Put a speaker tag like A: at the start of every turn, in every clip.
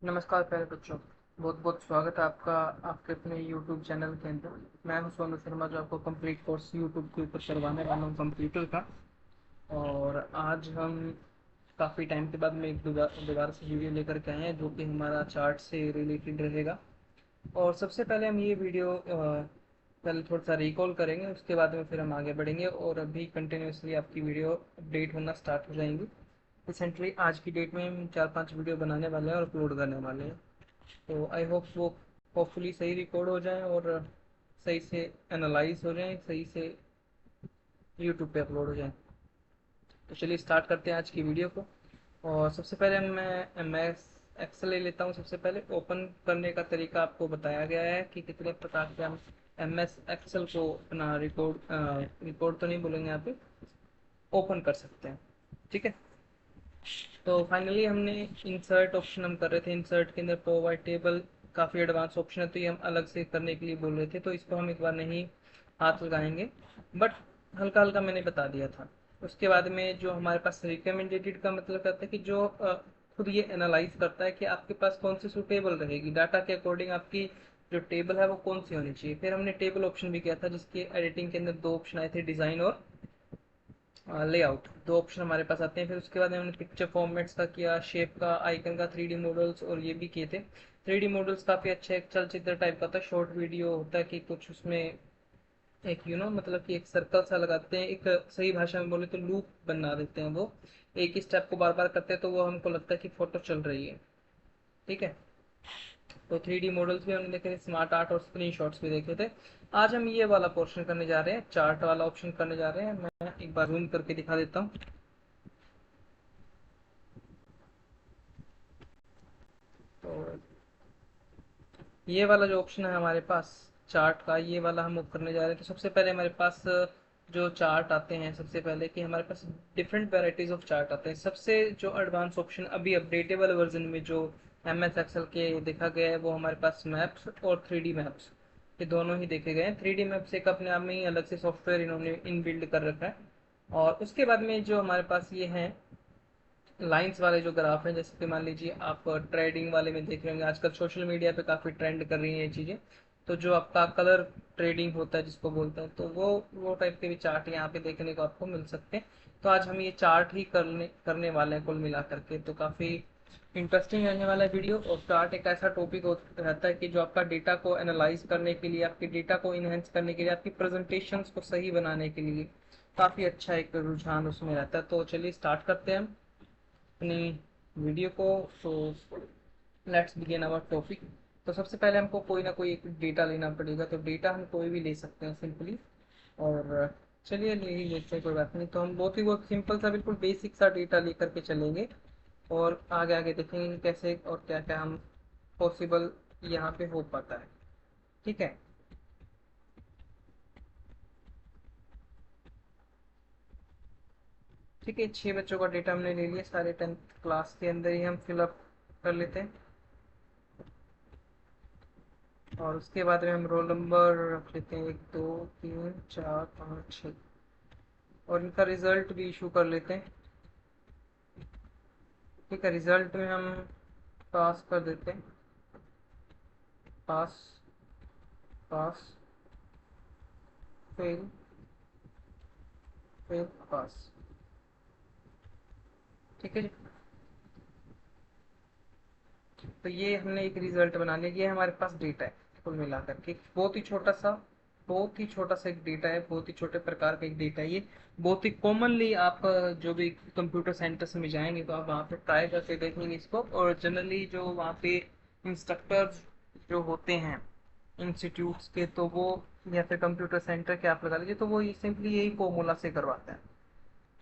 A: नमस्कार प्यारे बच्चों। बहुत बहुत स्वागत है आपका आपके अपने YouTube चैनल के अंदर। मैं हूं सोनू शर्मा, जो आपको कंप्लीट कोर्स YouTube के ऊपर करवाने वाला हूं कंप्यूटर का। और आज हम काफ़ी टाइम के बाद में एक दोबारा से वीडियो लेकर के आए हैं, जो कि हमारा चार्ट से रिलेटेड रहेगा। और सबसे पहले हम ये वीडियो पहले थोड़ा सा रिकॉल करेंगे, उसके बाद में फिर हम आगे बढ़ेंगे और अभी कंटिन्यूसली आपकी वीडियो अपडेट होना स्टार्ट हो जाएंगी। रिसेंटली आज की डेट में हम 4-5 वीडियो बनाने वाले हैं और अपलोड करने वाले हैं। तो आई होप वो होपफुली सही रिकॉर्ड हो जाए और सही से एनालाइज हो जाए, सही से यूट्यूब पे अपलोड हो जाए। तो चलिए स्टार्ट करते हैं आज की वीडियो को। और सबसे पहले मैं एम एस एक्सेल ले लेता हूँ। सबसे पहले ओपन करने का तरीका आपको बताया गया है कि कितने प्रकार से हम एम एस एक्सेल को अपना रिकॉर्ड तो नहीं बोलेंगे यहाँ पे, ओपन कर सकते हैं। ठीक है। तो फाइनली हमने इंसर्ट ऑप्शन हम कर रहे थे। इंसर्ट के अंदर प्रोवाइड टेबल काफ़ी एडवांस ऑप्शन है, तो ये हम अलग से करने के लिए बोल रहे थे, तो इसको हम एक बार नहीं हाथ लगाएंगे, बट हल्का हल्का मैंने बता दिया था। उसके बाद में जो हमारे पास रिकमेंडेटेड का मतलब कहता है कि जो खुद ये एनालाइज करता है कि आपके पास कौन सी सूटेबल रहेगी डाटा के अकॉर्डिंग, आपकी जो टेबल है वो कौन सी होनी चाहिए। फिर हमने टेबल ऑप्शन भी किया था, जिसके एडिटिंग के अंदर दो ऑप्शन आए थे, डिज़ाइन और लेआउट। दो ऑप्शन हमारे पास आते हैं। फिर उसके बाद हमने पिक्चर फॉर्मेट्स का किया, शेप का, आइकन का, 3D मॉडल्स और ये भी किए थे। 3D मॉडल्स काफ़ी अच्छा एक चलचित्र टाइप का था, शॉर्ट वीडियो होता है कि कुछ उसमें एक मतलब कि एक सर्कल सा लगाते हैं, एक सही भाषा में बोले तो लूप बना देते हैं। वो एक ही स्टेप को बार बार करते हैं, तो वो हमको लगता है कि फोटो चल रही है। ठीक है। तो 3D मॉडल्स भी हमने देखे थे, स्मार्ट आर्ट और स्क्रीन शॉट्स भी देखे थे। आज हम ये वाला पोर्शन करने जा रहे हैं, चार्ट वाला ऑप्शन करने जा रहे हैं। मैं एक बार जूम करके दिखा देता हूँ। तो ये वाला जो ऑप्शन है हमारे पास चार्ट का, ये वाला हम करने जा रहे हैं। तो सबसे पहले हमारे पास जो चार्ट आते हैं, सबसे पहले कि हमारे पास डिफरेंट वेराइटीज ऑफ चार्ट आते हैं। सबसे जो एडवांस ऑप्शन अभी अपडेटेबल वर्जन में जो एम एस एक्सेल के देखा गया है, वो हमारे पास मैप्स और 3D मैप्स, ये दोनों ही देखे गए हैं। 3D मैप्स एक अपने आप में ही अलग से सॉफ्टवेयर इन्होंने इन बिल्ड कर रखा है। और उसके बाद में जो हमारे पास ये हैं लाइंस वाले जो ग्राफ हैं, जैसे कि मान लीजिए आप ट्रेडिंग वाले में देख रहे होंगे, आजकल सोशल मीडिया पे काफ़ी ट्रेंड कर रही हैं ये चीज़ें। तो जो आपका कलर ट्रेडिंग होता है जिसको बोलते हैं, तो वो टाइप के भी चार्ट यहाँ पे देखने को आपको मिल सकते हैं। तो आज हम ये चार्ट ही करने वाले हैं कुल मिला करके। तो काफ़ी इंटरेस्टिंग रहने वाला है वीडियो। और चार्ट एक ऐसा टॉपिक रहता है कि जो आपका डेटा को एनालाइज करने के लिए, आपके डेटा को इनहेंस करने के लिए, आपकी प्रेजेंटेशंस को सही बनाने के लिए काफ़ी अच्छा एक रुझान उसमें रहता है। तो चलिए स्टार्ट करते हैं हम अपनी वीडियो को। तो लेट्स बिगिन आवर टॉपिक। तो सबसे पहले हमको कोई ना कोई एक डेटा लेना पड़ेगा। तो डेटा हम कोई भी ले सकते हैं सिंपली। और चलिए ले ही लेते हैं, कोई बात नहीं। तो हम बहुत सिंपल सा बिल्कुल बेसिक सा डेटा लेकर के चलेंगे और आगे आगे देखेंगे कि कैसे और क्या क्या हम पॉसिबल यहाँ पे हो पाता है। ठीक है। ठीक है, 6 बच्चों का डेटा हमने ले लिया, सारे 10th क्लास के अंदर ही हम फिलअप कर लेते हैं। और उसके बाद में हम रोल नंबर रख लेते हैं, 1 2 3 4 5 6। और इनका रिजल्ट भी इशू कर लेते हैं। ठीक है, रिजल्ट में हम पास कर देते हैं, पास, पास, फेल, फेल, पास। ठीक है जी। तो ये हमने एक रिजल्ट बना लिया, ये हमारे पास डेटा है कुल मिलाकर के। बहुत ही छोटा सा एक डेटा है, बहुत ही छोटे प्रकार का एक डेटा है ये। बहुत ही कॉमनली आप जो भी कंप्यूटर सेंटर्स में जाएंगे तो आप वहाँ पे ट्राई करके देखेंगे इसको। और जनरली जो वहाँ पे इंस्ट्रक्टर्स जो होते हैं इंस्टीट्यूट्स के, तो वो या फिर कंप्यूटर सेंटर के आप लगा लीजिए, तो वो ये सिंपली यही फॉर्मूला से करवाते हैं।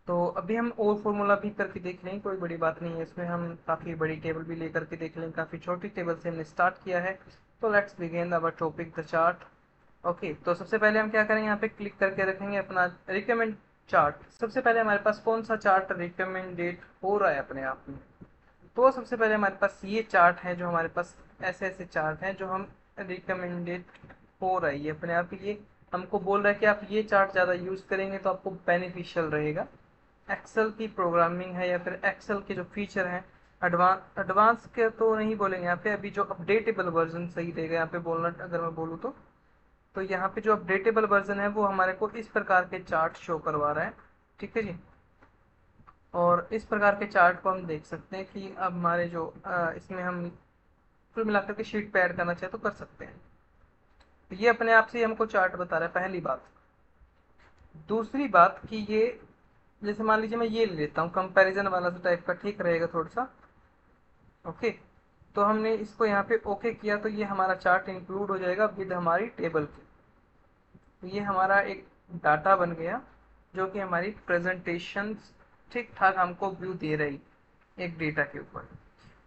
A: तो अभी हम और फॉर्मूला भी करके देख लें, कोई बड़ी बात नहीं है इसमें। हम काफ़ी बड़ी टेबल भी लेकर के देख लें, काफ़ी छोटी टेबल से हमने स्टार्ट किया है। तो let's begin our topic the chart. Okay, तो सबसे पहले हम क्या करेंगे, यहाँ पे क्लिक करके रखेंगे अपना रिकमेंड चार्ट। सबसे पहले हमारे पास कौन सा चार्ट रिकमेंडेड हो रहा है अपने आप में। तो सबसे पहले हमारे पास ये चार्ट है, जो हमारे पास ऐसे ऐसे चार्ट हैं जो हम रिकमेंडेड हो रहा है ये अपने आप ही। ये हमको बोल रहा है कि आप ये चार्ट ज़्यादा यूज़ करेंगे तो आपको बेनिफिशियल रहेगा। एक्सेल की प्रोग्रामिंग है या फिर एक्सेल के जो फीचर हैं, एडवांस के तो नहीं बोलेंगे यहाँ पे, अभी जो अपडेटेबल वर्जन सही रहेगा यहाँ पे बोलना, अगर मैं बोलूँ तो यहाँ पे जो अपडेटेबल वर्जन है वो हमारे को इस प्रकार के चार्ट शो करवा रहा है। ठीक है जी। और इस प्रकार के चार्ट को हम देख सकते हैं कि अब हमारे जो इसमें हम कुल मिलाकर के शीट पे ऐड करना चाहे तो कर सकते हैं। तो ये अपने आप से हमको चार्ट बता रहा है, पहली बात। दूसरी बात कि ये, जैसे मान लीजिए मैं ये ले लेता हूँ कंपैरिजन वाला सा टाइप का, ठीक रहेगा थोड़ा सा। ओके। तो हमने इसको यहाँ पे ओके किया तो ये हमारा चार्ट इंक्लूड हो जाएगा विद हमारी टेबल की। तो ये हमारा एक डाटा बन गया जो कि हमारी प्रेजेंटेशन ठीक ठाक हमको व्यू दे रही एक डेटा के ऊपर।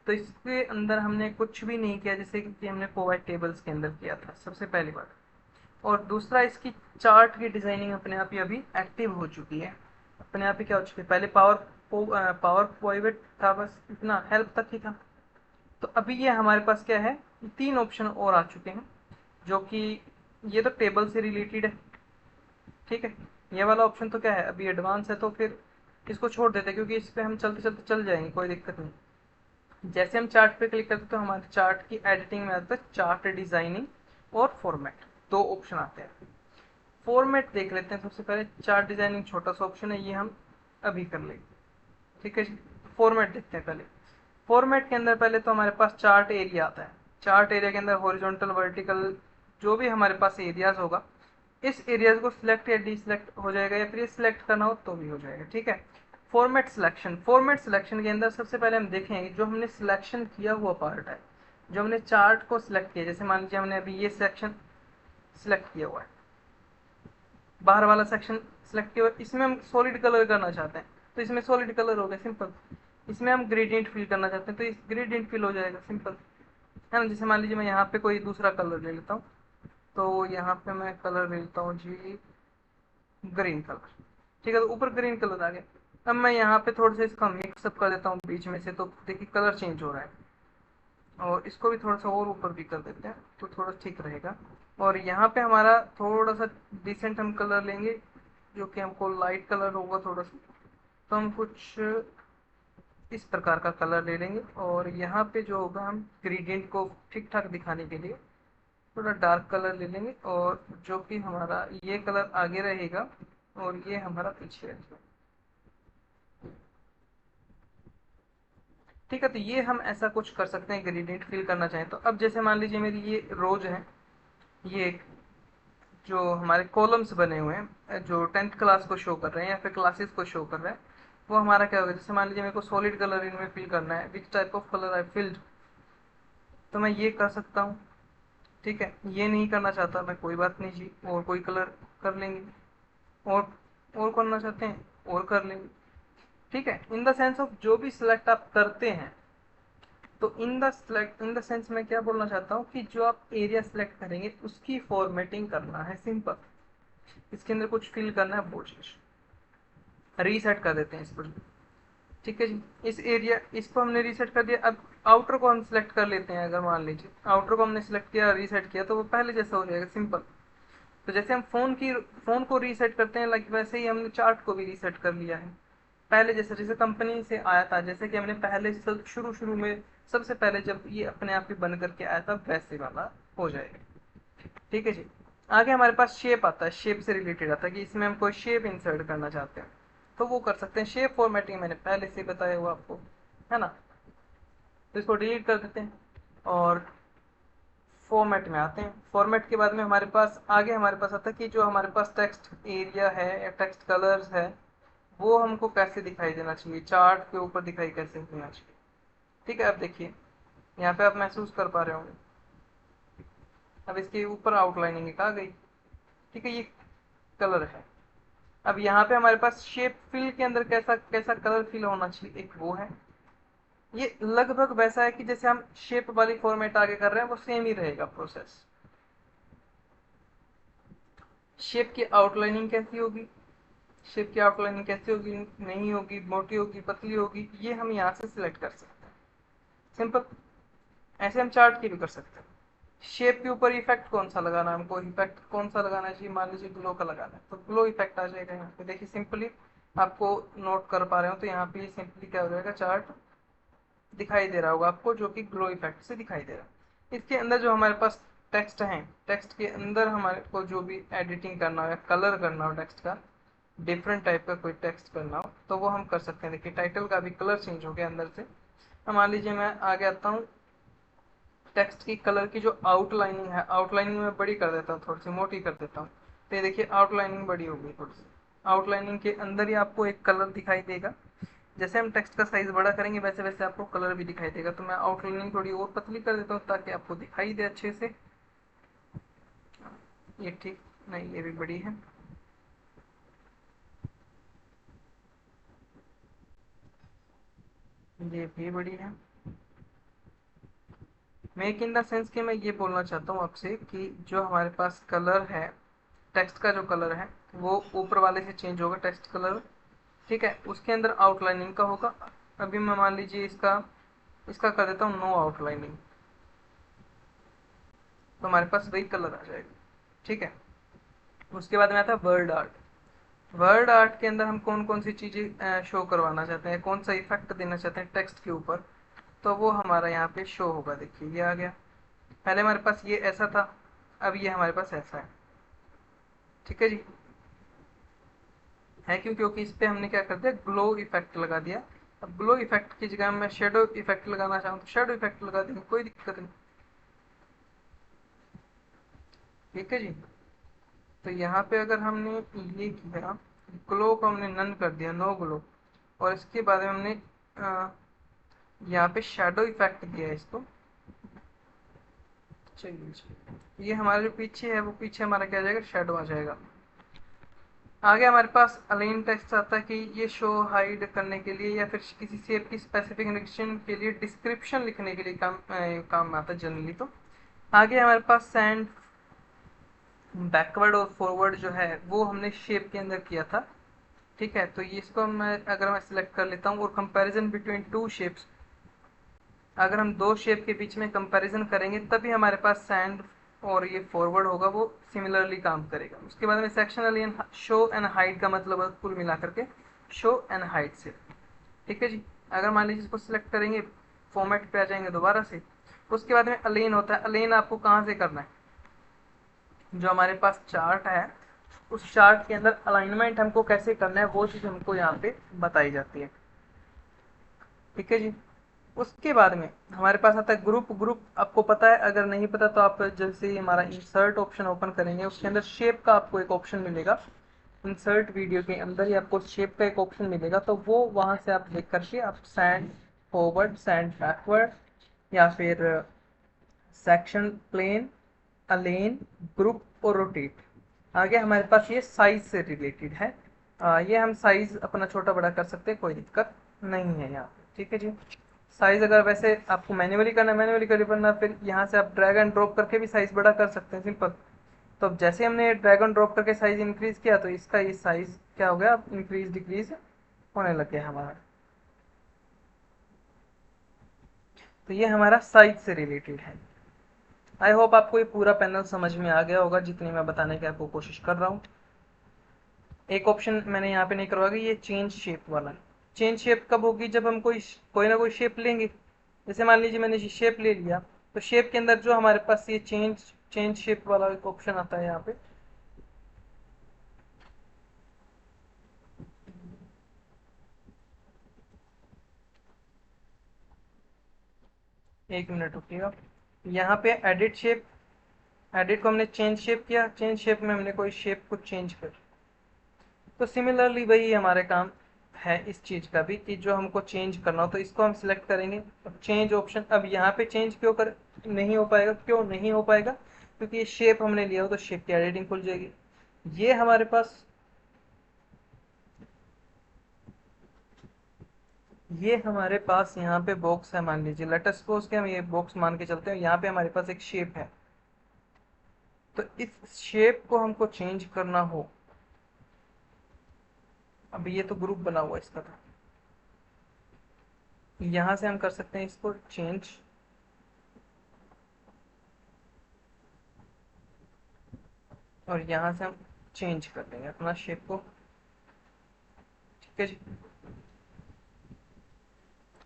A: तो इसके अंदर हमने कुछ भी नहीं किया जैसे कि हमने पोवाइट टेबल्स के अंदर किया था, सबसे पहली बात। और दूसरा, इसकी चार्ट की डिजाइनिंग अपने आप ही अभी एक्टिव हो चुकी है, अपने आप ही क्या हो चुकी है। पहले पावर पॉइवेट था, बस इतना हेल्प तक ही था। तो अभी ये हमारे पास क्या है, तीन ऑप्शन और आ चुके हैं जो कि ये तो टेबल से रिलेटेड है। ठीक है। ये वाला ऑप्शन तो क्या है, अभी एडवांस है, तो फिर इसको छोड़ देते हैं क्योंकि इस पे हम चलते चलते चल जाएंगे, कोई दिक्कत नहीं। जैसे हम चार्ट पे क्लिक करते हैं तो हमारे चार्ट की एडिटिंग में आता है चार्ट डिजाइनिंग और फॉर्मेट, दो ऑप्शन आते हैं। फॉर्मेट देख लेते हैं सबसे पहले। चार्ट डिजाइनिंग छोटा सा ऑप्शन है, ये हम अभी कर लेंगे। ठीक है जी। फॉर्मेट देखते हैं पहले। फॉर्मेट के अंदर पहले तो हमारे पास चार्ट एरिया आता है। चार्ट एरिया के अंदर हॉरिजॉन्टल वर्टिकल जो भी हमारे पास एरियाज होगा, इस एरियाज को सिलेक्ट या डिसलेक्ट हो जाएगा, या फिर सिलेक्ट करना हो तो भी हो जाएगा। ठीक है। फॉर्मेट सिलेक्शन के अंदर सबसे पहले हम देखेंगे जो हमने सिलेक्शन किया हुआ पार्ट है, जो हमने चार्ट को सिलेक्ट किया। जैसे मान लीजिए हमने अभी ये सेक्शन सिलेक्ट किया हुआ है, बाहर वाला सेक्शन सिलेक्ट किया हुआ है, इसमें हम सॉलिड कलर करना चाहते हैं तो इसमें सॉलिड कलर हो गया, सिंपल। इसमें हम ग्रेडियंट फिल करना चाहते हैं तो इस ग्रेडियंट फिल हो जाएगा, सिंपल है ना। जैसे मान लीजिए मैं यहाँ पे कोई दूसरा कलर ले लेता हूँ, तो यहाँ पे मैं कलर ले लेता हूँ जी ग्रीन कलर। ठीक है, तो ऊपर ग्रीन कलर आ गया। अब मैं यहाँ पे थोड़ा सा इसका मिक्सअप कर देता हूँ बीच में से, तो देखिए कलर चेंज हो रहा है। और इसको भी थोड़ा सा और ऊपर भी कर देते हैं तो थोड़ा ठीक रहेगा। और यहाँ पे हमारा थोड़ा सा डिसेंट हम कलर लेंगे जो कि हमको लाइट कलर होगा थोड़ा सा। तो हम कुछ इस प्रकार का कलर ले लेंगे, और यहाँ पे जो होगा हम ग्रेडियंट को ठीक ठाक दिखाने के लिए थोड़ा डार्क कलर ले लेंगे, और जो कि हमारा ये कलर आगे रहेगा और ये हमारा पीछे रहेगा। ठीक है, तो ये हम ऐसा कुछ कर सकते हैं ग्रेडियंट फिल करना चाहें तो। अब जैसे मान लीजिए मेरी ये रोज है, ये जो हमारे कॉलम्स बने हुए हैं जो 10th क्लास को शो कर रहे हैं या फिर क्लासेस को शो कर रहे हैं, वो हमारा क्या होगा। जैसे मान लीजिए मेरे को सॉलिड कलर इनमें फिल करना है, which type of colour I field, तो मैं ये कर सकता हूँ। ठीक है, ये नहीं करना चाहता मैं, कोई बात नहीं जी, और कोई कलर कर लेंगे। और और करना चाहते हैं और कर लेंगे। ठीक है, इन द सेंस ऑफ जो भी सिलेक्ट आप करते हैं, तो इन द सेंस मैं क्या बोलना चाहता हूँ कि जो आप एरिया सिलेक्ट करेंगे उसकी फॉर्मेटिंग करना है, सिंपल। इसके अंदर कुछ फिल करना है, वो चीज रीसेट कर देते हैं इसको। ठीक है जी। इस एरिया इसको हमने रीसेट कर दिया। अब आउटर को हम सिलेक्ट कर लेते हैं। अगर मान लीजिए आउटर को हमने सिलेक्ट किया, रीसेट किया, तो वो पहले जैसा हो जाएगा, सिंपल। तो जैसे हम फोन को रीसेट करते हैं, लाइक वैसे ही हमने चार्ट को भी रीसेट कर लिया है पहले जैसे, जैसे कंपनी से आया था, जैसे कि हमने पहले शुरू शुरू में सबसे पहले जब ये अपने आप ही बन करके आया था, वैसे वाला हो जाएगा। ठीक है जी। आगे हमारे पास शेप आता है, शेप से रिलेटेड आता है कि इसमें हम कोई शेप इंसर्ट करना चाहते हैं तो वो कर सकते हैं। शेप फॉर्मेटिंग मैंने पहले से बताया हुआ आपको, है ना। तो इसको डिलीट कर देते हैं और फॉर्मेट में आते हैं। फॉर्मेट के बाद में हमारे पास आगे हमारे पास आता है कि जो हमारे पास टेक्स्ट एरिया है या टेक्स्ट कलर्स है, वो हमको कैसे दिखाई देना चाहिए, चार्ट के ऊपर दिखाई कैसे देना चाहिए। ठीक है, अब देखिए यहाँ पे आप महसूस कर पा रहे होंगे, अब इसके ऊपर आउटलाइनिंग एक आ गई। ठीक है, ये कलर है। अब यहाँ पे हमारे पास शेप फिल के अंदर कैसा कैसा कलर फिल होना चाहिए, एक वो है। ये लगभग वैसा है कि जैसे हम शेप वाली फॉर्मेट आगे कर रहे हैं, वो सेम ही रहेगा प्रोसेस। शेप की आउटलाइनिंग कैसी होगी, शेप की आउटलाइनिंग कैसी होगी, नहीं होगी, मोटी होगी, पतली होगी, ये हम यहाँ से सिलेक्ट कर सकते हैं, सिंपल। ऐसे हम चार्ट की भी कर सकते हैं। शेप के ऊपर इफेक्ट कौन सा लगाना है हमको, इफेक्ट कौन सा लगाना चाहिए, मान लीजिए ग्लो का लगाना है तो ग्लो इफेक्ट आ जाएगा यहाँ पे। देखिए सिंपली आपको नोट कर पा रहे हो तो यहाँ पे सिंपली क्या हो जाएगा, चार्ट दिखाई दे रहा होगा आपको, जो कि ग्लो इफेक्ट से दिखाई दे रहा है। इसके अंदर जो हमारे पास टेक्स्ट है, टेक्स्ट के अंदर हमारे को जो भी एडिटिंग करना हो या कलर करना हो टेक्स्ट का, डिफरेंट टाइप का कोई टेक्स्ट करना हो तो वो हम कर सकते हैं। देखिए टाइटल का भी कलर चेंज हो गया अंदर से। अब मान लीजिए मैं आगे आता हूँ, टेक्स्ट की कलर की जो आउटलाइनिंग है, आउटलाइनिंग में बड़ी कर देता हूँ, थोड़ी सी मोटी कर देता हूँ, तो ये देखिए आउटलाइनिंग बड़ी हो गई थोड़ी सी। आउटलाइनिंग के अंदर ही आपको एक कलर दिखाई देगा। जैसे हम टेक्स्ट का साइज बड़ा करेंगे वैसे वैसे आपको कलर भी दिखाई देगा। तो मैं आउटलाइनिंग थोड़ी और पतली कर देता हूँ ताकि आपको दिखाई दे अच्छे से। ये ठीक नहीं, ये भी बड़ी है। ये भी बड़ी है। मेक इन द सेंस कि मैं ये बोलना चाहता हूँ आपसे कि जो हमारे पास कलर है, टेक्स्ट का जो कलर है वो ऊपर वाले से चेंज होगा टेक्स्ट कलर, ठीक है। उसके अंदर आउटलाइनिंग का होगा। अभी मैं मान लीजिए इसका इसका कर देता हूँ नो आउटलाइनिंग, तो हमारे पास वही कलर आ जाएगा, ठीक है। उसके बाद में आता है वर्ड आर्ट। वर्ड आर्ट के अंदर हम कौन कौन सी चीजें शो करवाना चाहते हैं, कौन सा इफेक्ट देना चाहते हैं टेक्स्ट के ऊपर, तो वो हमारा यहाँ पे शो होगा। देखिए ये आ गया। पहले हमारे पास ये ऐसा था, अब ये हमारे पास ऐसा है, ठीक है जी। है क्यों? क्योंकि इस पे हमने क्या कर दिया, ग्लो इफेक्ट लगा दिया। अब ग्लो इफेक्ट की जगह मैं शेडो इफेक्ट लगाना चाहूँ तो शेडो इफेक्ट लगा देंगे, कोई दिक्कत नहीं, ठीक है जी। तो यहाँ पे अगर हमने ये किया, ग्लो को हमने नन कर दिया, नो ग्लो, और इसके बाद में हमने यहाँ पे शेडो इफेक्ट दिया है इसको। चलिए ये हमारा जो पीछे है वो पीछे हमारा क्या आ जाएगा, शेडो आ जाएगा। आगे हमारे पास अलाइन टेक्स्ट आता है कि ये शो हाइड करने के लिए या फिर किसी शेप की स्पेसिफिकेशन के लिए डिस्क्रिप्शन लिखने के लिए काम आता है जनरली। तो आगे हमारे पास सेंड बैकवर्ड और फॉरवर्ड जो है वो हमने शेप के अंदर किया था, ठीक है। तो ये इसको मैं अगर मैं सिलेक्ट कर लेता हूँ और कंपैरिजन बिटवीन टू शेप्स, अगर हम दो शेप के बीच में कंपैरिजन करेंगे तभी हमारे पास सैंड और ये फॉरवर्ड होगा वो सिमिलरली काम करेगा। उसके बाद में sectional and show and hide का मतलब है कुल मिला करके शो एंड हाइड से, ठीक है जी। अगर मान लीजिए इसको सिलेक्ट करेंगे, फॉर्मेट पे आ जाएंगे दोबारा से। उसके बाद में अलेन होता है। अलेन आपको कहाँ से करना है, जो हमारे पास चार्ट है उस चार्ट के अंदर अलाइनमेंट हमको कैसे करना है वो चीज़ हमको यहाँ पे बताई जाती है, ठीक है जी। उसके बाद में हमारे पास आता है ग्रुप। ग्रुप आपको पता है, अगर नहीं पता तो आप जैसे ही हमारा इंसर्ट ऑप्शन ओपन करेंगे उसके अंदर शेप का आपको एक ऑप्शन मिलेगा। इंसर्ट वीडियो के अंदर ही आपको शेप का एक ऑप्शन मिलेगा, तो वो वहां से आप देख करके आप सैंड फॉरवर्ड, सैंड बैकवर्ड, या फिर सेक्शन, प्लेन, अलेन, ग्रुप और रोटेट। आगे हमारे पास ये साइज से रिलेटेड है। ये हम साइज अपना छोटा बड़ा कर सकते हैं, कोई दिक्कत नहीं है यहाँ पे, ठीक है जी। साइज अगर वैसे आपको मैन्युअली करना है मैन्युअली करिए, वरना फिर यहाँ से आप ड्रैग एंड ड्रॉप करके भी साइज बड़ा कर सकते हैं, सिंपल। तो अब जैसे हमने ड्रैग एंड ड्रॉप करके साइज इंक्रीज किया तो इसका ये साइज क्या हो गया, अब इंक्रीज डिक्रीज होने लग गया हमारा। तो ये हमारा साइज से रिलेटेड है। आई होप आपको ये पूरा पैनल समझ में आ गया होगा जितनी मैं बताने की आपको कोशिश कर रहा हूँ। एक ऑप्शन मैंने यहाँ पे नहीं करवाया, ये चेंज शेप वाला। चेंज शेप कब होगी, जब हम कोई ना कोई शेप लेंगे। जैसे मान लीजिए मैंने शेप ले लिया, तो शेप के अंदर जो हमारे पास ये चेंज चेंज शेप वाला एक ऑप्शन आता है यहाँ पे। एक मिनट रुकिएगा। यहाँ पे एडिट शेप, एडिट को हमने चेंज शेप किया, चेंज शेप में हमने कोई शेप को चेंज कर, तो सिमिलरली वही हमारे काम है इस चीज का भी कि जो हमको चेंज करना हो तो इसको हम सिलेक्ट करेंगे। अब चेंज ऑप्शन, अब यहाँ पे चेंज क्यों कर नहीं हो पाएगा, क्यों नहीं हो पाएगा, क्योंकि ये शेप हमने लिया हो तो शेप की एडिटिंग खुल जाएगी। ये हमारे पास यहाँ पे बॉक्स है, मान लीजिए लेट अस सपोज कि हम ये बॉक्स मान के चलते हैं, यहाँ पे हमारे पास एक शेप है। तो इस शेप को हमको चेंज करना हो, अब ये तो ग्रुप बना हुआ इसका था, यहाँ से हम कर सकते हैं इसको चेंज, और यहाँ से हम चेंज कर देंगे अपना शेप को, ठीक है जी।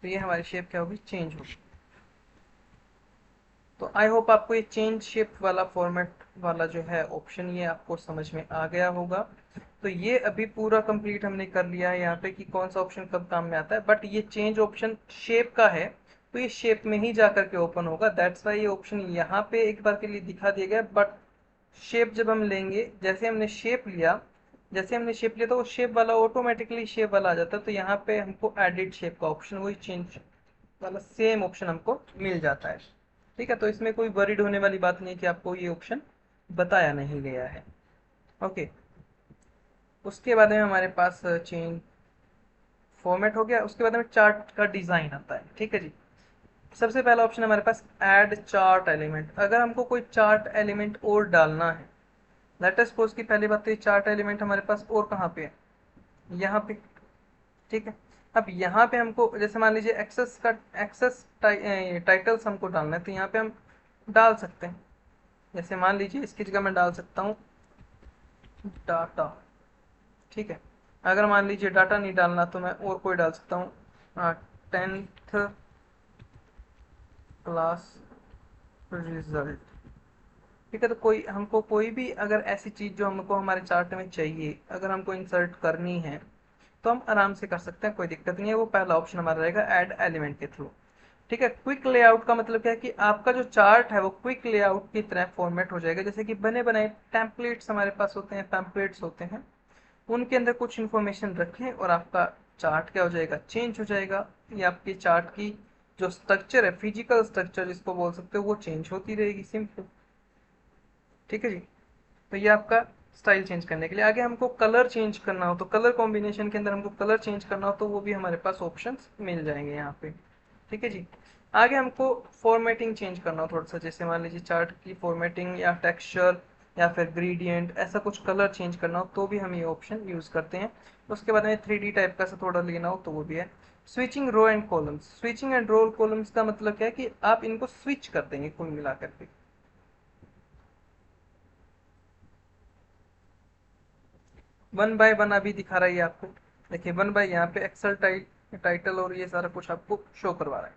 A: तो ये हमारी शेप क्या होगी, चेंज होगी। तो आई होप आपको ये चेंज शेप वाला फॉर्मेट वाला जो है ऑप्शन, ये आपको समझ में आ गया होगा। तो ये अभी पूरा कंप्लीट हमने कर लिया है यहाँ पे कि कौन सा ऑप्शन कब काम में आता है। बट ये चेंज ऑप्शन शेप का है, तो ये शेप में ही जाकर के ओपन होगा। दैट्स वाई ये ऑप्शन यहाँ पे एक बार के लिए दिखा दिया गया। बट शेप जब हम लेंगे, जैसे हमने शेप लिया तो वो शेप वाला ऑटोमेटिकली शेप वाला आ जाता है। तो यहाँ पे हमको एडिट शेप का ऑप्शन, वही चेंज वाला सेम ऑप्शन हमको मिल जाता है। ठीक है, तो इसमें कोई वरीड होने वाली बात नहीं कि आपको ये ऑप्शन बताया नहीं गया है। ओके, उसके बाद में हमारे पास चेंज फॉर्मेट हो गया। उसके बाद में चार्ट का डिजाइन आता है। ठीक है जी, सबसे पहला ऑप्शन हमारे पास ऐड चार्ट एलिमेंट। अगर हमको कोई चार्ट एलिमेंट और डालना है, लेट अस सपोज की पहली बात तो ये चार्ट एलिमेंट हमारे पास और कहाँ पे है, यहाँ पे। ठीक है, अब यहाँ पे हमको जैसे मान लीजिए एक्सेस टाइटल्स हमको डालना है, तो यहाँ पे हम डाल सकते हैं। जैसे मान लीजिए इसकी जगह मैं डाल सकता हूँ डाटा। ठीक है, अगर मान लीजिए डाटा नहीं डालना तो मैं और कोई डाल सकता हूँ 10th क्लास रिजल्ट। ठीक है, तो कोई हमको कोई भी अगर ऐसी चीज जो हमको हमारे चार्ट में चाहिए, अगर हमको इंसर्ट करनी है तो हम आराम से कर सकते हैं, कोई दिक्कत नहीं है। वो पहला ऑप्शन हमारा रहेगा ऐड एलिमेंट के थ्रू। ठीक है, क्विक लेआउट का मतलब क्या है कि आपका जो चार्ट है वो क्विक लेआउट की तरह फॉर्मेट हो जाएगा। जैसे कि बने बनाए टेम्पलेट्स हमारे पास होते हैं, पैम्पलेट्स होते हैं, उनके अंदर कुछ इन्फॉर्मेशन रखें और आपका चार्ट क्या हो जाएगा, चेंज हो जाएगा। ये आपके चार्ट की जो स्ट्रक्चर है, फिजिकल स्ट्रक्चर जिसको बोल सकते हो, वो चेंज होती रहेगी, सिंपल। ठीक है जी, तो ये आपका स्टाइल चेंज करने के लिए। आगे हमको कलर चेंज करना हो, तो कलर कॉम्बिनेशन के अंदर हमको कलर चेंज करना हो तो वो भी हमारे पास ऑप्शंस मिल जाएंगे यहाँ पे। ठीक है जी, आगे हमको फॉर्मेटिंग चेंज करना हो थोड़ा सा, जैसे मान लीजिए चार्ट की फॉर्मेटिंग या टेक्सचर या फिर ग्रेडियंट, ऐसा कुछ कलर चेंज करना हो तो भी हम ये ऑप्शन यूज करते हैं। उसके बाद में 3D टाइप का सा थोड़ा लेना हो तो वो भी है। Switching row and columns, switching and row columns का मतलब क्या है कि आप इनको स्विच कर देंगे कुल मिलाकर के। वन बाय वन अभी दिखा रहा है ये आपको। देखिए वन बाय, यहाँ पे एक्सेल टाइटल और ये सारा कुछ आपको शो करवा रहा है।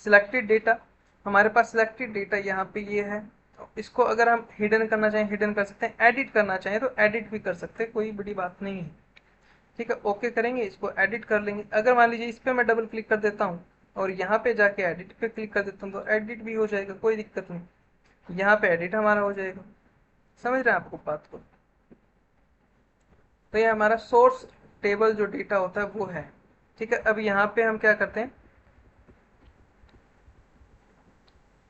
A: सिलेक्टेड डेटा, हमारे पास सिलेक्टेड डेटा यहाँ पे ये है। तो इसको अगर हम हिडन करना चाहें हिडन कर सकते हैं, एडिट करना चाहें तो एडिट भी कर सकते हैं, कोई बड़ी बात नहीं है। ठीक है, ओके करेंगे, इसको एडिट कर लेंगे। अगर मान लीजिए इस पर मैं डबल क्लिक कर देता हूँ और यहाँ पे जाके एडिट पे क्लिक कर देता हूँ तो एडिट भी हो जाएगा, कोई दिक्कत नहीं। यहाँ पे एडिट हमारा हो जाएगा। समझ रहे हैं आपको बात को। तो ये हमारा सोर्स टेबल जो डेटा होता है वो है। ठीक है, अब यहाँ पे हम क्या करते हैं,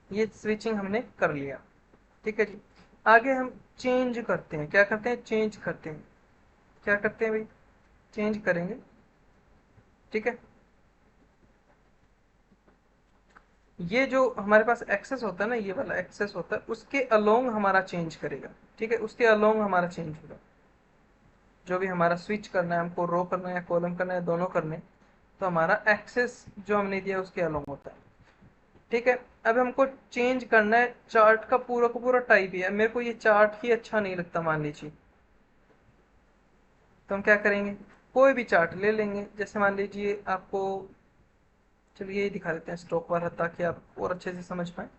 A: ये स्विचिंग हमने कर लिया। ठीक है जी, आगे हम चेंज करते हैं। क्या करते हैं, चेंज करते हैं। क्या करते हैं भाई, चेंज करेंगे। ठीक है, ये जो हमारे पास एक्सेस होता है ना, ये वाला एक्सेस होता है, उसके अलोंग हमारा चेंज करेगा। ठीक है, उसके अलोंग हमारा चेंज होगा। जो भी हमारा स्विच करना है, हमको रो करना है या कॉलम करना है, दोनों करने, तो हमारा एक्सेस जो हमने दिया उसके अलोंग होता है। ठीक है, अब हमको चेंज करना है चार्ट का पूरा टाइप ही है। मेरे को ये चार्ट ही अच्छा नहीं लगता मान लीजिए, तो हम क्या करेंगे, कोई भी चार्ट ले लेंगे। जैसे मान लीजिए आपको, चलिए यही दिखा देते हैं स्टॉक वाला, ताकि आप और अच्छे से समझ पाए।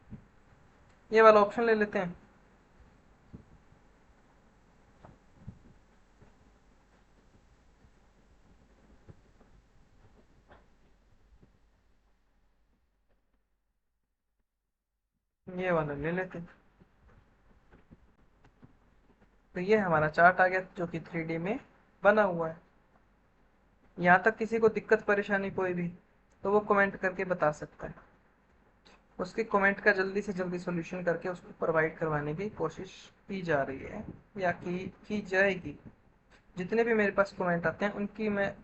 A: ये वाला ऑप्शन ले लेते हैं। ये वाला ले लेते हैं। तो ये हमारा चार्ट आ गया जो कि 3D में बना हुआ है। यहाँ तक किसी को दिक्कत परेशानी कोई भी, तो वो कमेंट करके बता सकता है। उसके कमेंट का जल्दी से जल्दी सॉल्यूशन करके उसको प्रोवाइड करवाने की कोशिश की जा रही है या की जाएगी। जितने भी मेरे पास कमेंट आते हैं उनकी मैं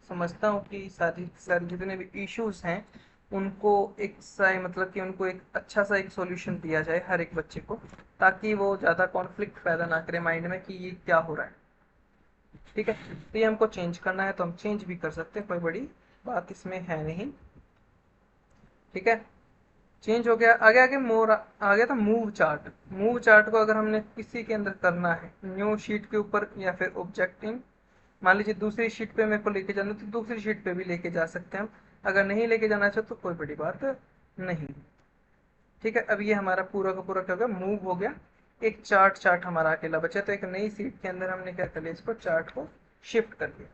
A: समझता हूँ कि सारी सारी जितने भी इश्यूज हैं उनको एक सा मतलब कि उनको एक अच्छा सा एक सॉल्यूशन दिया जाए हर एक बच्चे को, ताकि वो ज़्यादा कॉन्फ्लिक्ट पैदा ना करे माइंड में कि ये क्या हो रहा है। ठीक है, तो ये हमको चेंज करना है तो हम चेंज भी कर सकते हैं, कोई बड़ी बात इसमें है नहीं। ठीक है, चेंज हो गया। आगे आगे मोर आ गया था मूव चार्ट। मूव चार्ट को अगर हमने किसी के अंदर करना है, न्यू शीट के ऊपर या फिर ऑब्जेक्ट इन, मान लीजिए दूसरी शीट पे मेरे को लेके जाना है तो दूसरी शीट पे भी लेके जा सकते हैं हम। अगर नहीं लेके जाना चाहो तो कोई बड़ी बात नहीं। ठीक है, अब ये हमारा पूरा का पूरा क्या हो गया, मूव हो गया। एक चार्ट चार्ट हमारा अकेला बचा, तो एक नई सीट के अंदर हमने क्या कर लिया, इसको चार्ट को शिफ्ट कर दिया।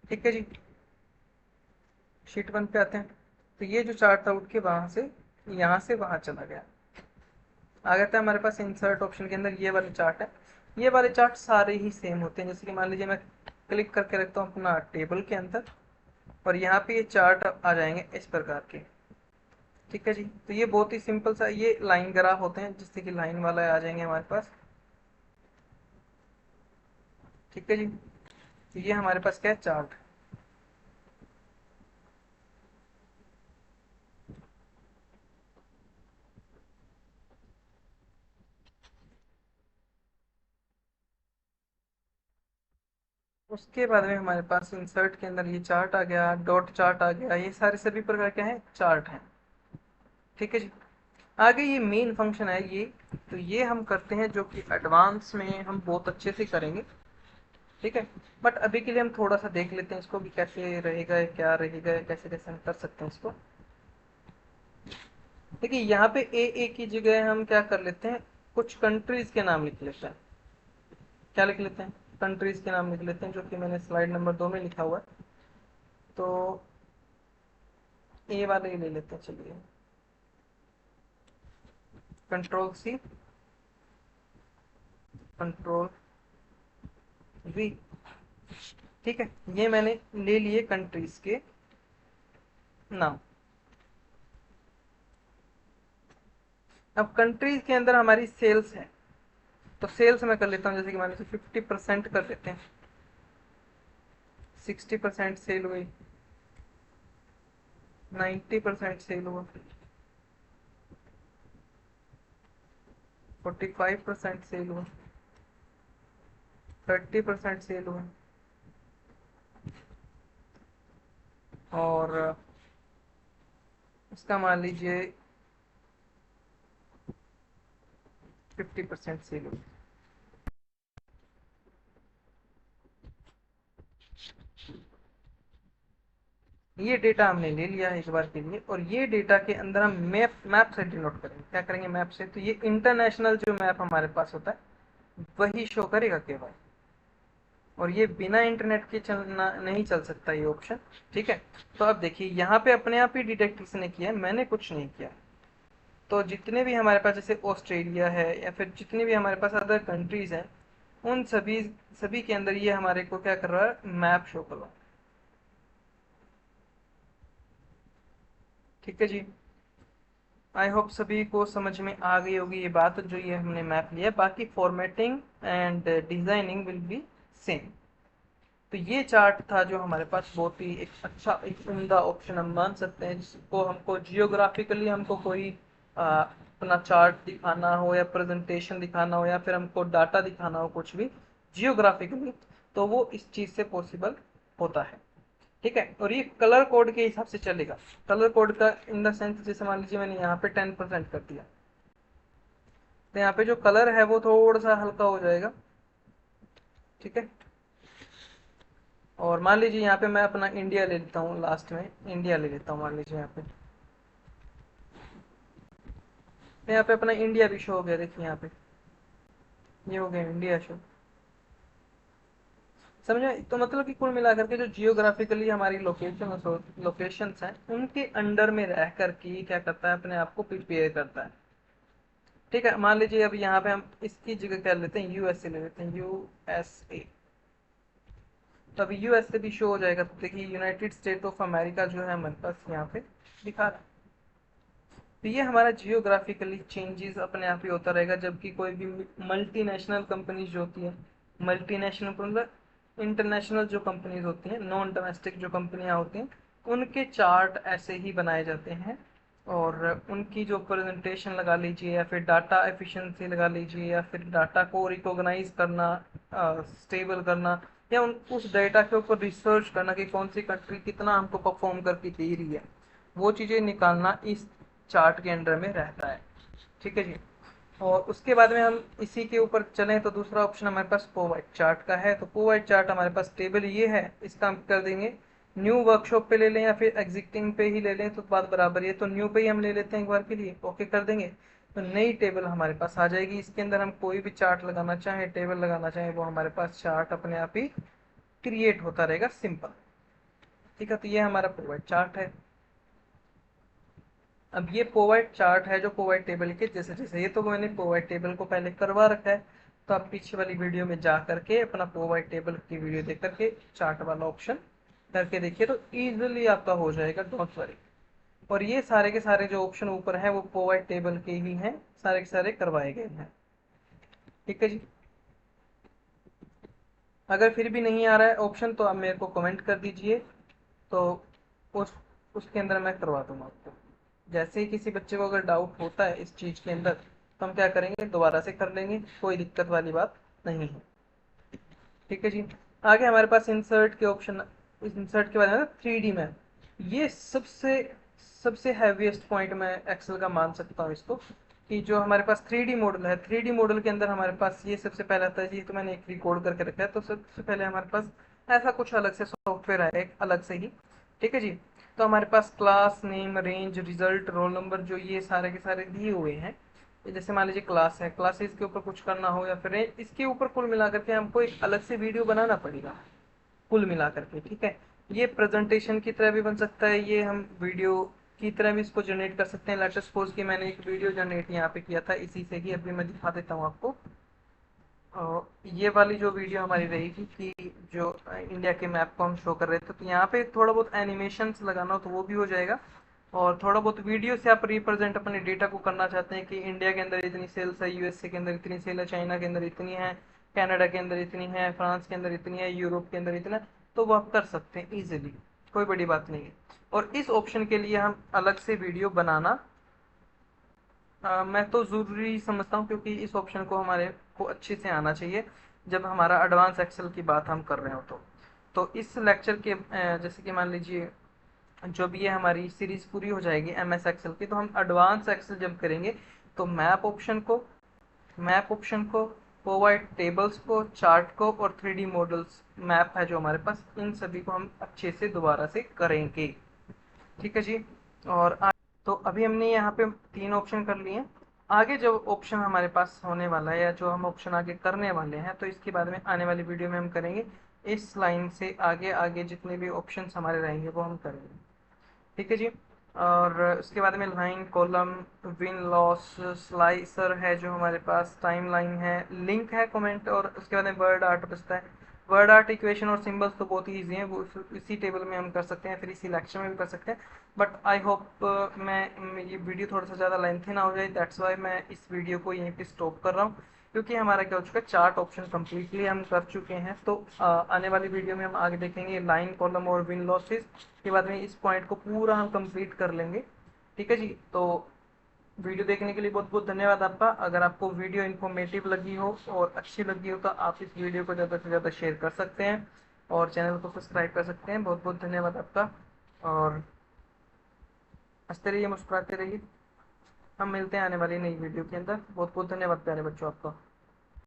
A: ठीक है जी, शीट 1 पे आते हैं। तो ये जो चार्ट था उठ के वहां से यहाँ से वहां चला गया। आ गया था हमारे पास इंसर्ट ऑप्शन के अंदर ये वाले चार्ट है। ये वाले चार्ट सारे ही सेम होते हैं। जैसे कि मान लीजिए मैं क्लिक करके रखता हूँ अपना टेबल के अंदर, और यहाँ पे ये चार्ट आ जाएंगे इस प्रकार के। ठीक है जी, तो ये बहुत ही सिंपल सा ये लाइन ग्राफ होते हैं, जिससे कि लाइन वाला आ जाएंगे हमारे पास। ठीक है जी, तो ये हमारे पास क्या है, चार्ट। उसके बाद में हमारे पास इंसर्ट के अंदर ये चार्ट आ गया, डॉट चार्ट आ गया, ये सारे सभी प्रकार के हैं चार्ट हैं। ठीक है जी, आगे ये मेन फंक्शन है ये। तो ये हम करते हैं जो कि एडवांस में हम बहुत अच्छे से करेंगे। ठीक है, बट अभी के लिए हम थोड़ा सा देख लेते हैं इसको भी, कैसे रहेगा क्या रहेगा, कैसे कैसे हम कर सकते हैं इसको। देखिए यहाँ पे ए की जगह हम क्या कर लेते हैं, कुछ कंट्रीज के नाम लिख लेते हैं। क्या लिख लेते हैं, कंट्रीज के नाम लिख लेते हैं, जो कि मैंने स्लाइड नंबर 2 में लिखा हुआ है। तो ए वाले ही ले लेते हैं, चलिए कंट्रोल सी, कंट्रोल वी। ठीक है, ये मैंने ले लिए कंट्रीज के नाम। अब कंट्रीज के अंदर हमारी सेल्स है, तो सेल्स में कर लेता हूँ। जैसे कि मान लीजिए 50% कर लेते हैं, 60% सेल हुई, 90% सेल हुआ, 45% सेल हुआ, 30% सेल हुआ, और इसका मान लीजिए 50% सेल हुआ। ये डेटा हमने ले लिया है एक बार के लिए, और ये डेटा के अंदर हम मैप मैप से डिनोट करेंगे। क्या करेंगे, मैप से। तो ये इंटरनेशनल जो मैप हमारे पास होता है वही शो करेगा केवल, और ये बिना इंटरनेट के चलना नहीं चल सकता ये ऑप्शन। ठीक है, तो अब देखिए यहाँ पे अपने आप ही डिटेक्ट किसने किया है, मैंने कुछ नहीं किया। तो जितने भी हमारे पास जैसे ऑस्ट्रेलिया है, या फिर जितने भी हमारे पास अदर कंट्रीज हैं, उन सभी सभी के अंदर ये हमारे को क्या कर रहा है, मैप शो कर रहा है। ठीक है जी, आई होप सभी को समझ में आ गई होगी ये बात, जो ये हमने मैप लिया। बाकी formatting and designing will be same. तो ये चार्ट था जो हमारे पास बहुत ही एक अच्छा, एक उम्दा ऑप्शन हम मान सकते हैं, जिसको हमको जियोग्राफिकली हमको कोई अपना चार्ट दिखाना हो, या प्रेजेंटेशन दिखाना हो, या फिर हमको डाटा दिखाना हो, कुछ भी जियोग्राफिकली, तो वो इस चीज से पॉसिबल होता है। ठीक है, और ये कलर कोड के हिसाब से चलेगा। कलर कोड का इन द सेंस, जैसे मान लीजिए मैंने यहाँ पे 10% कर दिया, तो यहाँ पे जो कलर है वो थोड़ा सा हल्का हो जाएगा। ठीक है, और मान लीजिए यहाँ पे मैं अपना इंडिया ले लेता हूँ, लास्ट में इंडिया ले लेता हूँ मान लीजिए यहाँ पे। तो यहाँ पे अपना इंडिया भी शो हो गया, देखिए यहाँ पे ये हो गया इंडिया शो। समझे, तो मतलब कि कुल मिलाकर के जो जियोग्राफिकली हमारी लोकेशंस हैं, उनके अंडर में रह करके क्या करता है, अपने आप को प्रिपेयर करता है। ठीक है, मान लीजिए अब यहाँ पे हम इसकी जगह क्या लेते हैं, यूएसए ले लेते हैं, यूएसए। तो अभी यूएसए भी शो हो जाएगा। तो देखिए यूनाइटेड स्टेट ऑफ अमेरिका जो है हमारे पास यहाँ पे दिखा रहा है। तो ये हमारा जियोग्राफिकली चेंजेस अपने आप ही होता रहेगा, जबकि कोई भी मल्टीनेशनल कंपनीज जो होती है, मल्टीनेशनल मतलब इंटरनेशनल जो कंपनीज होती हैं, नॉन डोमेस्टिक जो कंपनियां होती हैं, उनके चार्ट ऐसे ही बनाए जाते हैं। और उनकी जो प्रेजेंटेशन लगा लीजिए, या फिर डाटा एफिशिएंसी लगा लीजिए, या फिर डाटा को रिकॉग्नाइज करना, स्टेबल करना, या उस डाटा के ऊपर रिसर्च करना कि कौन सी कंट्री कितना हमको परफॉर्म करके दे रही है, वो चीज़ें निकालना इस चार्ट के अंडर में रहता है। ठीक है जी, और उसके बाद में हम इसी के ऊपर चलें तो दूसरा ऑप्शन हमारे पास पोवाइट चार्ट का है। तो पोवाइट चार्ट हमारे पास टेबल ये है, इसका हम कर देंगे न्यू वर्कशॉप पे ले लें या फिर एग्जिस्टिंग पे ही ले लें तो बात बराबर है। तो न्यू पे ही हम ले लेते हैं एक बार के लिए, ओके कर देंगे। तो नई टेबल हमारे पास आ जाएगी, इसके अंदर हम कोई भी चार्ट लगाना चाहें, टेबल लगाना चाहें, वो हमारे पास चार्ट अपने आप ही क्रिएट होता रहेगा, सिंपल। ठीक है, तो ये हमारा प्रोवाइड चार्ट है। अब ये प्रोवाइड चार्ट है जो प्रोवाइड टेबल के जैसे जैसे, ये तो मैंने प्रोवाइड टेबल को पहले करवा रखा है। तो आप पीछे वाली वीडियो में जा करके अपना प्रोवाइड टेबल की वीडियो देख करके चार्ट वाला ऑप्शन करके देखिए, तो इजीली आपका हो जाएगा, डोंट वरी। और ये सारे के सारे जो ऑप्शन ऊपर हैं वो प्रोवाइड टेबल के ही हैं, सारे के सारे करवाए गए हैं। ठीक है जी। अगर फिर भी नहीं आ रहा है ऑप्शन तो आप मेरे को कमेंट कर दीजिए, तो उस उसके अंदर मैं करवा दूंगा आपको। जैसे ही किसी बच्चे को अगर डाउट होता है इस चीज़ के अंदर, तो हम क्या करेंगे, दोबारा से कर लेंगे, कोई दिक्कत वाली बात नहीं है। ठीक है जी। आगे हमारे पास इंसर्ट के ऑप्शन, इस इंसर्ट के बारे में 3D में, ये सबसे सबसे हैवीएस्ट पॉइंट मैं एक्सेल का मान सकता हूँ इसको, कि जो हमारे पास 3D मॉडल है, 3D मॉडल के अंदर हमारे पास ये सबसे पहले आता है जी। तो मैंने एक रिकॉर्ड करके रखा है, तो सबसे पहले हमारे पास ऐसा कुछ अलग से सॉफ्टवेयर आएगा एक अलग से ही। ठीक है जी। तो हमारे पास class name, range, result, roll number, जो ये सारे के सारे दिए हुए हैं। जैसे मान लीजिए क्लास है, क्लासेस के ऊपर कुछ करना हो या फिर इसके ऊपर कुल मिलाकर के हमको एक अलग से वीडियो बनाना पड़ेगा कुल मिलाकर के। ठीक है, ये प्रेजेंटेशन की तरह भी बन सकता है, ये हम वीडियो की तरह भी इसको जनरेट कर सकते हैं। लेट्स सपोज कि मैंने एक वीडियो जनरेट यहाँ पे किया था इसी से ही, अभी मैं दिखा देता हूँ आपको। ये वाली जो वीडियो हमारी रहेगी कि जो इंडिया के मैप को हम शो कर रहे थे, तो यहाँ पे थोड़ा बहुत एनिमेशंस लगाना हो तो वो भी हो जाएगा। और थोड़ा बहुत वीडियो से आप रिप्रेजेंट अपने डेटा को करना चाहते हैं कि इंडिया के अंदर इतनी सेल्स है, यूएसए के अंदर इतनी सेल है, चाइना के अंदर इतनी है, कनाडा के अंदर इतनी है, फ्रांस के अंदर इतनी है, यूरोप के अंदर इतना है, तो वो आप कर सकते हैं इजीली, कोई बड़ी बात नहीं है। और इस ऑप्शन के लिए हम अलग से वीडियो बनाना मैं तो ज़रूरी समझता हूँ, क्योंकि इस ऑप्शन को हमारे को अच्छे से आना चाहिए जब हमारा एडवांस एक्सेल की बात हम कर रहे हो। तो इस लेक्चर के जैसे कि मान लीजिए जब ये हमारी सीरीज पूरी हो जाएगी एमएस एक्सेल की, तो हम एडवांस एक्सेल जब करेंगे, तो मैप ऑप्शन को प्रोवाइड टेबल्स को, चार्ट को और 3D मॉडल्स मैप है जो हमारे पास, इन सभी को हम अच्छे से दोबारा से करेंगे। ठीक है जी। और तो अभी हमने यहाँ पे 3 ऑप्शन कर लिए। आगे जो ऑप्शन हमारे पास होने वाला है या जो हम ऑप्शन आगे करने वाले हैं, तो इसके बाद में आने वाली वीडियो में हम करेंगे। इस लाइन से आगे आगे जितने भी ऑप्शंस हमारे रहेंगे वो हम करेंगे। ठीक है जी। और उसके बाद में line, column, win loss, slicer है जो हमारे पास, टाइम लाइन है, लिंक है, कमेंट, और उसके बाद में वर्ड आर्ट बचता है। वर्ड आर्ट, इक्वेशन और सिंबल्स तो बहुत ही ईजी हैं, वो इसी टेबल में हम कर सकते हैं, फिर इसी लेक्चर में भी कर सकते हैं। बट आई होप ये वीडियो थोड़ा सा ज़्यादा लेंथी ना हो जाए, दैट्स वाई मैं इस वीडियो को यहीं पे स्टॉप कर रहा हूँ। क्योंकि हमारा क्या हो चुका है, चार्ट ऑप्शन कम्प्लीटली हम कर चुके हैं। तो आने वाली वीडियो में हम आगे देखेंगे लाइन, कॉलम और विन लॉसेस के बाद में इस पॉइंट को पूरा हम कंप्लीट कर लेंगे। ठीक है जी। तो वीडियो देखने के लिए बहुत बहुत धन्यवाद आपका। अगर आपको वीडियो इन्फॉर्मेटिव लगी हो और अच्छी लगी हो तो आप इस वीडियो को ज़्यादा से ज़्यादा शेयर कर सकते हैं और चैनल को सब्सक्राइब कर सकते हैं। बहुत बहुत धन्यवाद आपका। और हंसते रहिए, मुस्कुराते रहिए। हम मिलते हैं आने वाली नई वीडियो के अंदर। बहुत बहुत धन्यवाद प्यारे बच्चों आपका।